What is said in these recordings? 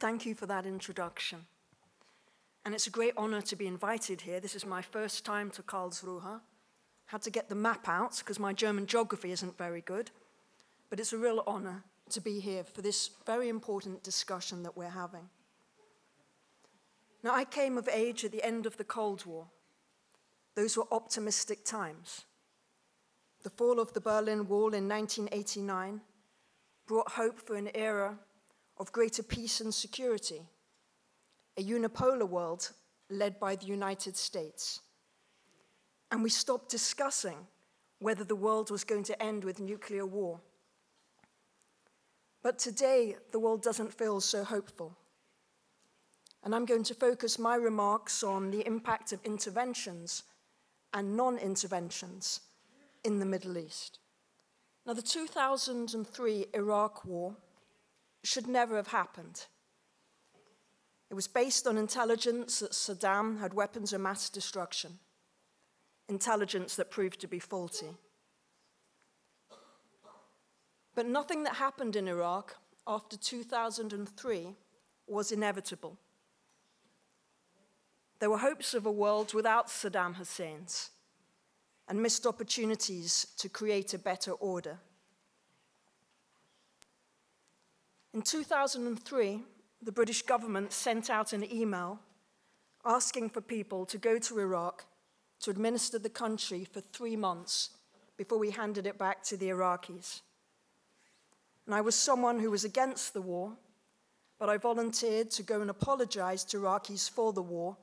Thank you for that introduction. And it's a great honor to be invited here. This is my first time to Karlsruhe. Had to get the map out because my German geography isn't very good. But it's a real honor to be here for this very important discussion that we're having. Now, I came of age at the end of the Cold War. Those were optimistic times. The fall of the Berlin Wall in 1989 brought hope for an era of greater peace and security, a unipolar world led by the United States. And we stopped discussing whether the world was going to end with nuclear war. But today, the world doesn't feel so hopeful. And I'm going to focus my remarks on the impact of interventions and non-interventions in the Middle East. Now, the 2003 Iraq war should never have happened. It was based on intelligence that Saddam had weapons of mass destruction, intelligence that proved to be faulty. But nothing that happened in Iraq after 2003 was inevitable. There were hopes of a world without Saddam Hussein's and missed opportunities to create a better order. In 2003, the British government sent out an email asking for people to go to Iraq to administer the country for 3 months before we handed it back to the Iraqis. And I was someone who was against the war, but I volunteered to go and apologize to Iraqis for the war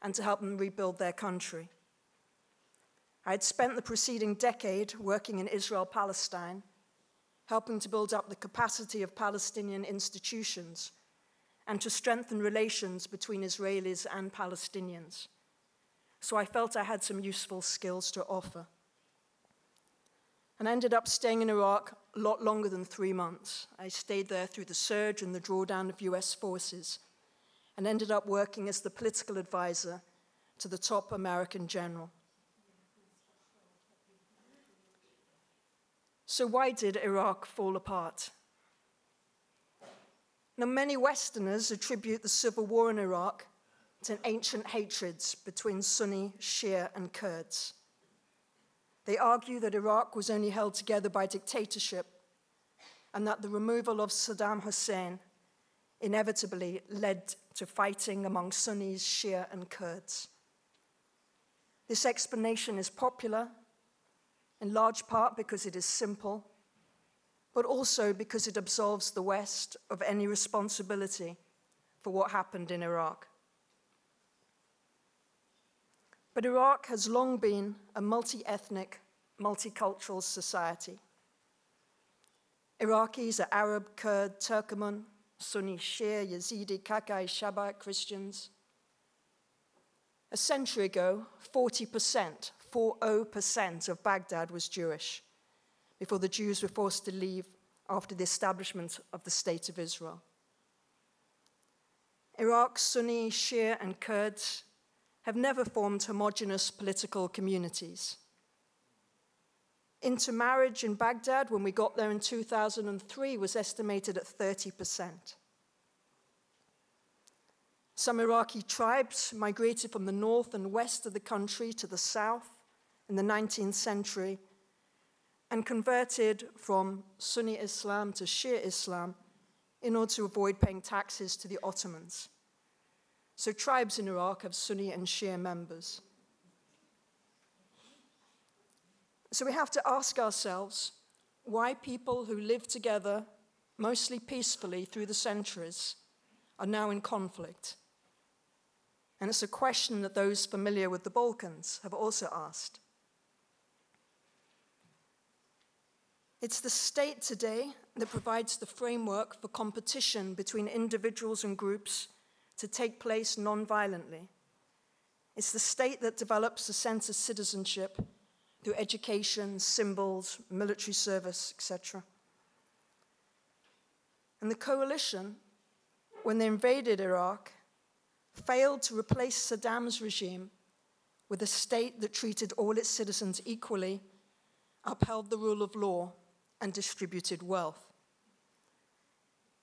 and to help them rebuild their country. I had spent the preceding decade working in Israel-Palestine, helping to build up the capacity of Palestinian institutions and to strengthen relations between Israelis and Palestinians. So I felt I had some useful skills to offer. And I ended up staying in Iraq a lot longer than 3 months. I stayed there through the surge and the drawdown of US forces and ended up working as the political advisor to the top American general. So why did Iraq fall apart? Now, many Westerners attribute the civil war in Iraq to ancient hatreds between Sunni, Shia, and Kurds. They argue that Iraq was only held together by dictatorship and that the removal of Saddam Hussein inevitably led to fighting among Sunnis, Shia, and Kurds. This explanation is popular, in large part because it is simple, but also because it absolves the West of any responsibility for what happened in Iraq. But Iraq has long been a multi-ethnic, multicultural society. Iraqis are Arab, Kurd, Turkoman, Sunni, Shia, Yazidi, Kakai, Shabbat, Christians. A century ago, 40% of Baghdad was Jewish, before the Jews were forced to leave after the establishment of the State of Israel. Iraq's Sunni, Shia, and Kurds have never formed homogeneous political communities. Intermarriage in Baghdad, when we got there in 2003, was estimated at 30%. Some Iraqi tribes migrated from the north and west of the country to the south in the 19th century and converted from Sunni Islam to Shia Islam in order to avoid paying taxes to the Ottomans. So tribes in Iraq have Sunni and Shia members. So we have to ask ourselves why people who lived together, mostly peacefully through the centuries, are now in conflict. And it's a question that those familiar with the Balkans have also asked. It's the state today that provides the framework for competition between individuals and groups to take place non-violently. It's the state that develops a sense of citizenship through education, symbols, military service, etc. And the coalition, when they invaded Iraq, failed to replace Saddam's regime with a state that treated all its citizens equally, upheld the rule of law, and distributed wealth.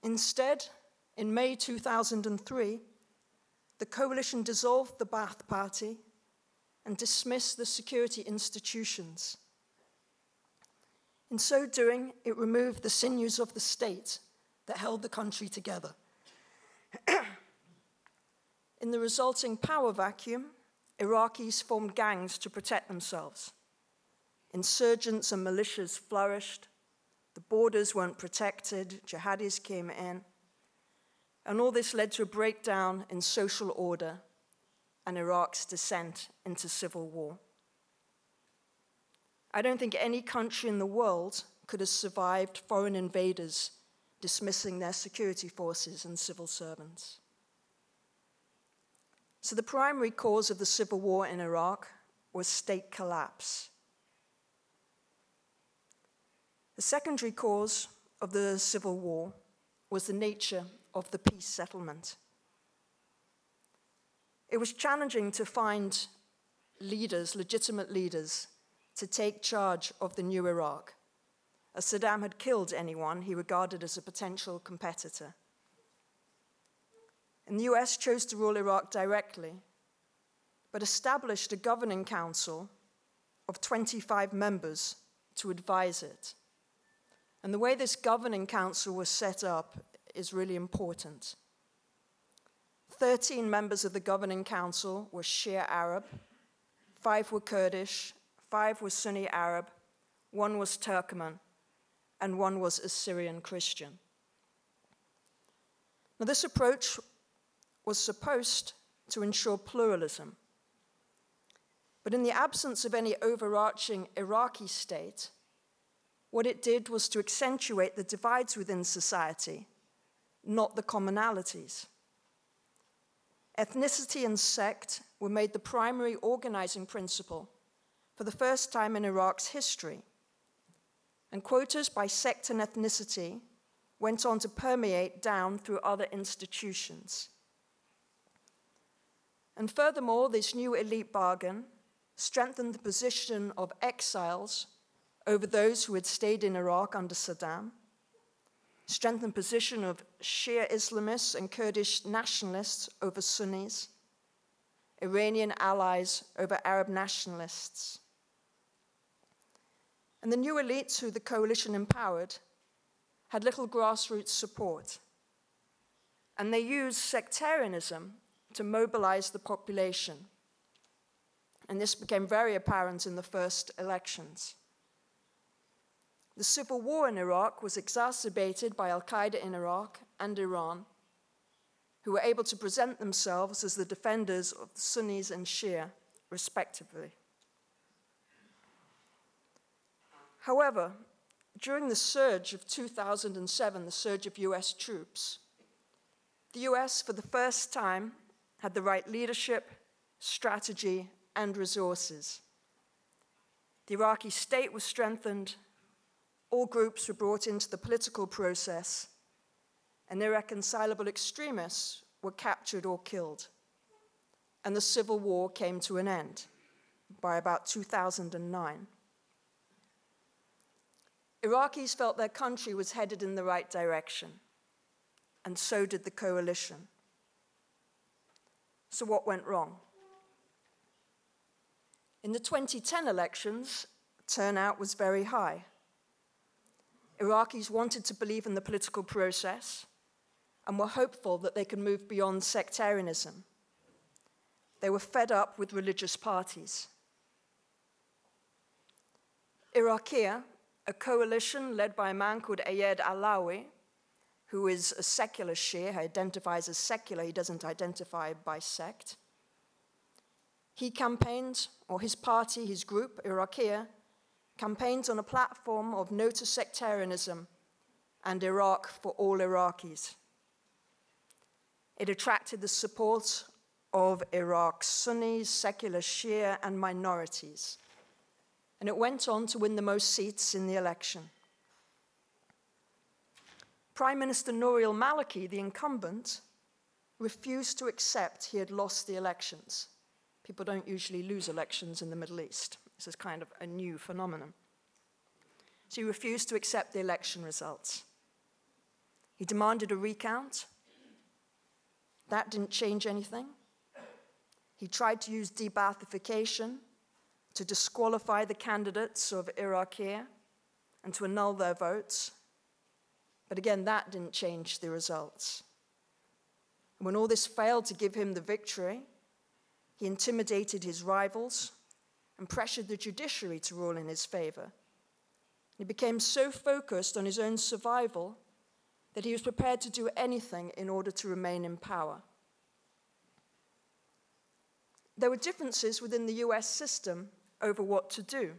Instead, In May 2003, the coalition dissolved the Ba'ath Party and dismissed the security institutions. In so doing, it removed the sinews of the state that held the country together. In the resulting power vacuum, Iraqis formed gangs to protect themselves. Insurgents and militias flourished, the borders weren't protected, jihadis came in, and all this led to a breakdown in social order and Iraq's descent into civil war. I don't think any country in the world could have survived foreign invaders dismissing their security forces and civil servants. So the primary cause of the civil war in Iraq was state collapse. The secondary cause of the civil war was the nature of the peace settlement. It was challenging to find leaders, legitimate leaders, to take charge of the new Iraq, as Saddam had killed anyone he regarded as a potential competitor. And the US chose to rule Iraq directly, but established a governing council of 25 members to advise it. And the way this governing council was set up is really important. 13 members of the governing council were Shia Arab, 5 were Kurdish, 5 were Sunni Arab, 1 was Turkmen, and 1 was Assyrian Christian. Now, this approach was supposed to ensure pluralism. But in the absence of any overarching Iraqi state, what it did was to accentuate the divides within society, not the commonalities. Ethnicity and sect were made the primary organizing principle for the first time in Iraq's history, and quotas by sect and ethnicity went on to permeate down through other institutions. And furthermore, this new elite bargain strengthened the position of exiles over those who had stayed in Iraq under Saddam, strengthened the position of Shia Islamists and Kurdish nationalists over Sunnis, Iranian allies over Arab nationalists. And the new elites who the coalition empowered had little grassroots support, and they used sectarianism to mobilize the population. And this became very apparent in the first elections. The civil war in Iraq was exacerbated by al-Qaeda in Iraq and Iran, who were able to present themselves as the defenders of the Sunnis and Shia, respectively. However, during the surge of 2007, the surge of US troops, the US, for the first time, had the right leadership, strategy, and resources. The Iraqi state was strengthened, all groups were brought into the political process, and irreconcilable extremists were captured or killed. And the civil war came to an end by about 2009. Iraqis felt their country was headed in the right direction, and so did the coalition. So what went wrong? In the 2010 elections, turnout was very high. Iraqis wanted to believe in the political process and were hopeful that they could move beyond sectarianism. They were fed up with religious parties. Iraqia, a coalition led by a man called Ayad Alawi, who is a secular Shia, he identifies as secular, he doesn't identify by sect. He campaigned, or his party, his group, Iraqia, campaigned on a platform of no to sectarianism and Iraq for all Iraqis. It attracted the support of Iraq's Sunnis, secular Shia, and minorities, and it went on to win the most seats in the election. Prime Minister Nouri al-Maliki, the incumbent, refused to accept he had lost the elections. People don't usually lose elections in the Middle East. This is kind of a new phenomenon. So he refused to accept the election results. He demanded a recount, That didn't change anything. He tried to use de-Baathification to disqualify the candidates of Iraq and to annul their votes. But again, that didn't change the results. When all this failed to give him the victory, he intimidated his rivals and pressured the judiciary to rule in his favor. He became so focused on his own survival that he was prepared to do anything in order to remain in power. There were differences within the US system over what to do.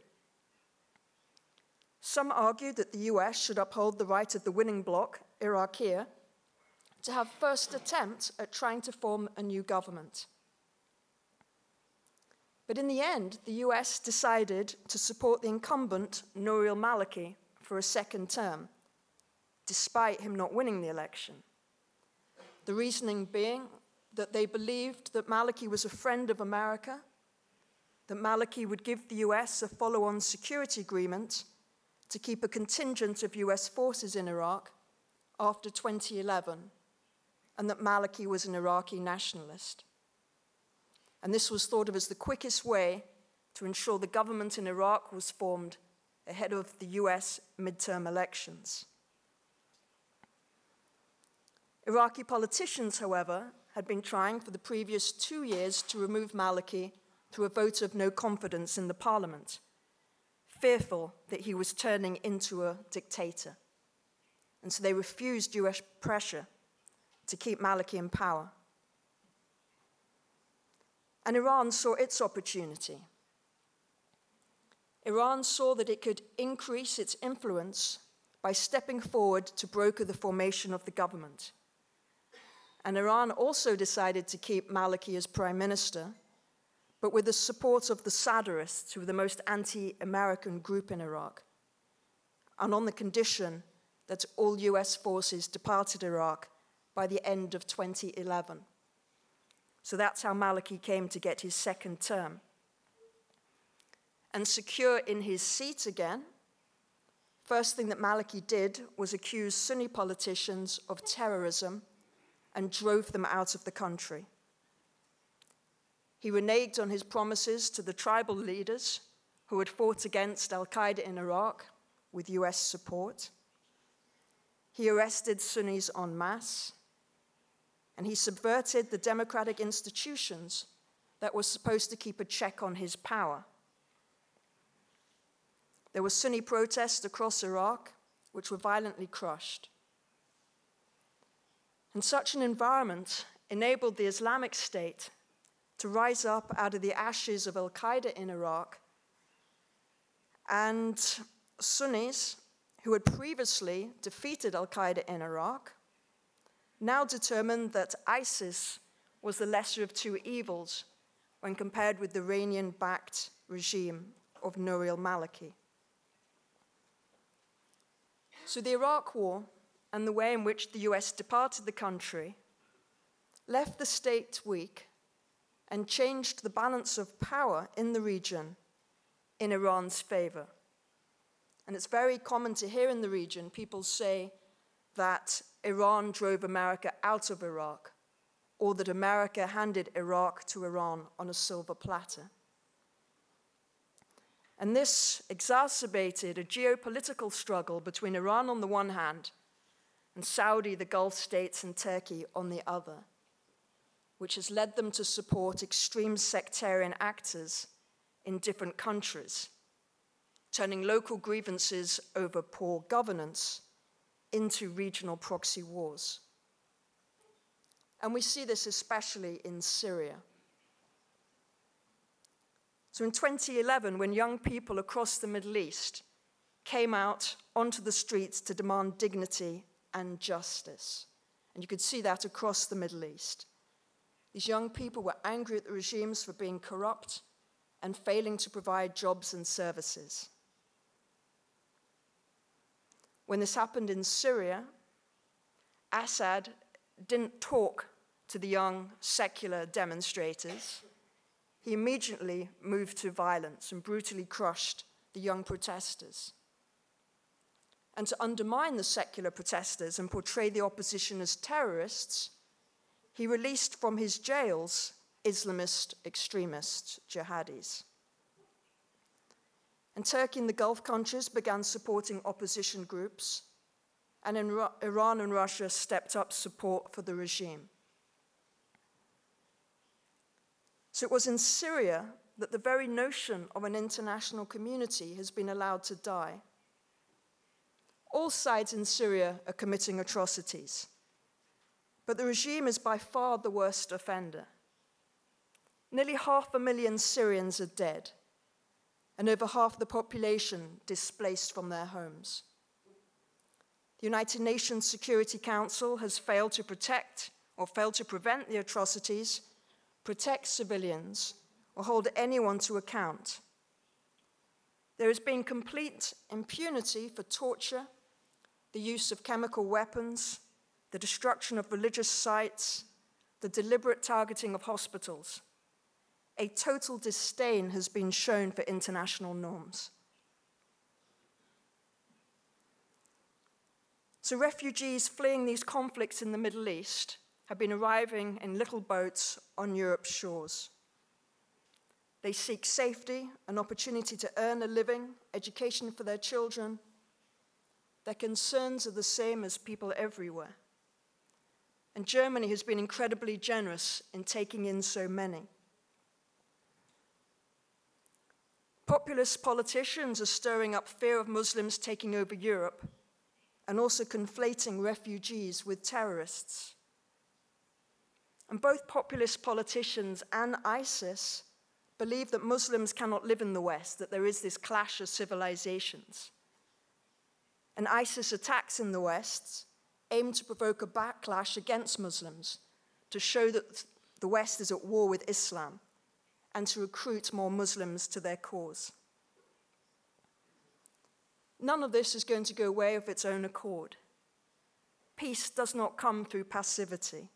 Some argued that the US should uphold the right of the winning bloc, Iraq, to have first attempt at trying to form a new government. But in the end, the US decided to support the incumbent, Nouri al-Maliki, for a second term, despite him not winning the election. The reasoning being that they believed that Maliki was a friend of America, that Maliki would give the US a follow-on security agreement to keep a contingent of US forces in Iraq after 2011, and that Maliki was an Iraqi nationalist. And this was thought of as the quickest way to ensure the government in Iraq was formed ahead of the US midterm elections. Iraqi politicians, however, had been trying for the previous 2 years to remove Maliki through a vote of no confidence in the parliament, fearful that he was turning into a dictator. And so they refused US pressure to keep Maliki in power. And Iran saw its opportunity. Iran saw that it could increase its influence by stepping forward to broker the formation of the government. And Iran also decided to keep Maliki as prime minister, but with the support of the Sadrists, who were the most anti-American group in Iraq, and on the condition that all US forces departed Iraq by the end of 2011. So that's how Maliki came to get his second term. And secure in his seat again, first thing that Maliki did was accuse Sunni politicians of terrorism and drove them out of the country. He reneged on his promises to the tribal leaders who had fought against al-Qaeda in Iraq with US support. He arrested Sunnis en masse, and he subverted the democratic institutions that were supposed to keep a check on his power. There were Sunni protests across Iraq, which were violently crushed. And such an environment enabled the Islamic State to rise up out of the ashes of al-Qaeda in Iraq, and Sunnis, who had previously defeated al-Qaeda in Iraq, now determined that ISIS was the lesser of two evils when compared with the Iranian-backed regime of Nouri al-Maliki. So the Iraq War and the way in which the US departed the country left the state weak and changed the balance of power in the region in Iran's favor. And it's very common to hear in the region people say that Iran drove America out of Iraq, or that America handed Iraq to Iran on a silver platter. And this exacerbated a geopolitical struggle between Iran on the one hand and Saudi, the Gulf states, and Turkey on the other, which has led them to support extreme sectarian actors in different countries, turning local grievances over poor governance into regional proxy wars. And we see this especially in Syria. So in 2011, when young people across the Middle East came out onto the streets to demand dignity and justice, and you could see that across the Middle East, these young people were angry at the regimes for being corrupt and failing to provide jobs and services. When this happened in Syria, Assad didn't talk to the young secular demonstrators. He immediately moved to violence and brutally crushed the young protesters. And to undermine the secular protesters and portray the opposition as terrorists, he released from his jails Islamist extremists, jihadis. And Turkey and the Gulf countries began supporting opposition groups, and Iran and Russia stepped up support for the regime. So it was in Syria that the very notion of an international community has been allowed to die. All sides in Syria are committing atrocities, but the regime is by far the worst offender. Nearly 500,000 Syrians are dead, and over half the population displaced from their homes. The United Nations Security Council has failed to protect or failed to prevent the atrocities, protect civilians, or hold anyone to account. There has been complete impunity for torture, the use of chemical weapons, the destruction of religious sites, the deliberate targeting of hospitals. A total disdain has been shown for international norms. So refugees fleeing these conflicts in the Middle East have been arriving in little boats on Europe's shores. They seek safety, an opportunity to earn a living, education for their children. Their concerns are the same as people everywhere. And Germany has been incredibly generous in taking in so many. Populist politicians are stirring up fear of Muslims taking over Europe and also conflating refugees with terrorists. And both populist politicians and ISIS believe that Muslims cannot live in the West, that there is this clash of civilizations. And ISIS attacks in the West aim to provoke a backlash against Muslims, to show that the West is at war with Islam, and to recruit more Muslims to their cause. None of this is going to go away of its own accord. Peace does not come through passivity.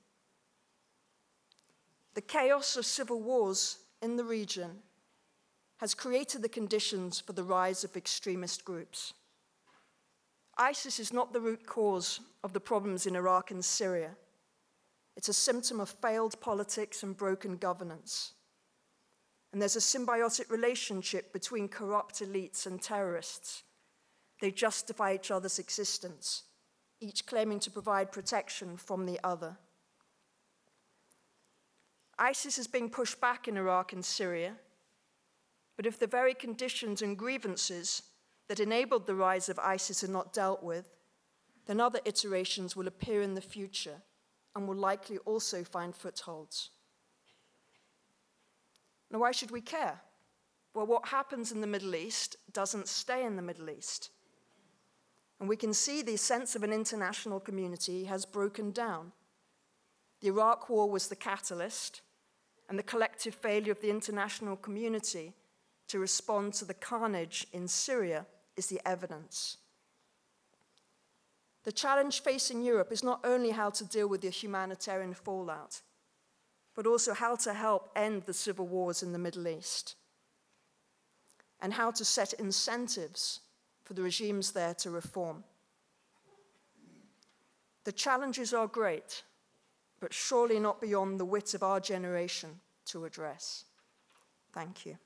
The chaos of civil wars in the region has created the conditions for the rise of extremist groups. ISIS is not the root cause of the problems in Iraq and Syria. It's a symptom of failed politics and broken governance. And there's a symbiotic relationship between corrupt elites and terrorists. They justify each other's existence, each claiming to provide protection from the other. ISIS is being pushed back in Iraq and Syria, but if the very conditions and grievances that enabled the rise of ISIS are not dealt with, then other iterations will appear in the future and will likely also find footholds. Now, why should we care? Well, what happens in the Middle East doesn't stay in the Middle East. And we can see the sense of an international community has broken down. The Iraq War was the catalyst, and the collective failure of the international community to respond to the carnage in Syria is the evidence. The challenge facing Europe is not only how to deal with the humanitarian fallout, but also how to help end the civil wars in the Middle East, and how to set incentives for the regimes there to reform. The challenges are great, but surely not beyond the wit of our generation to address. Thank you.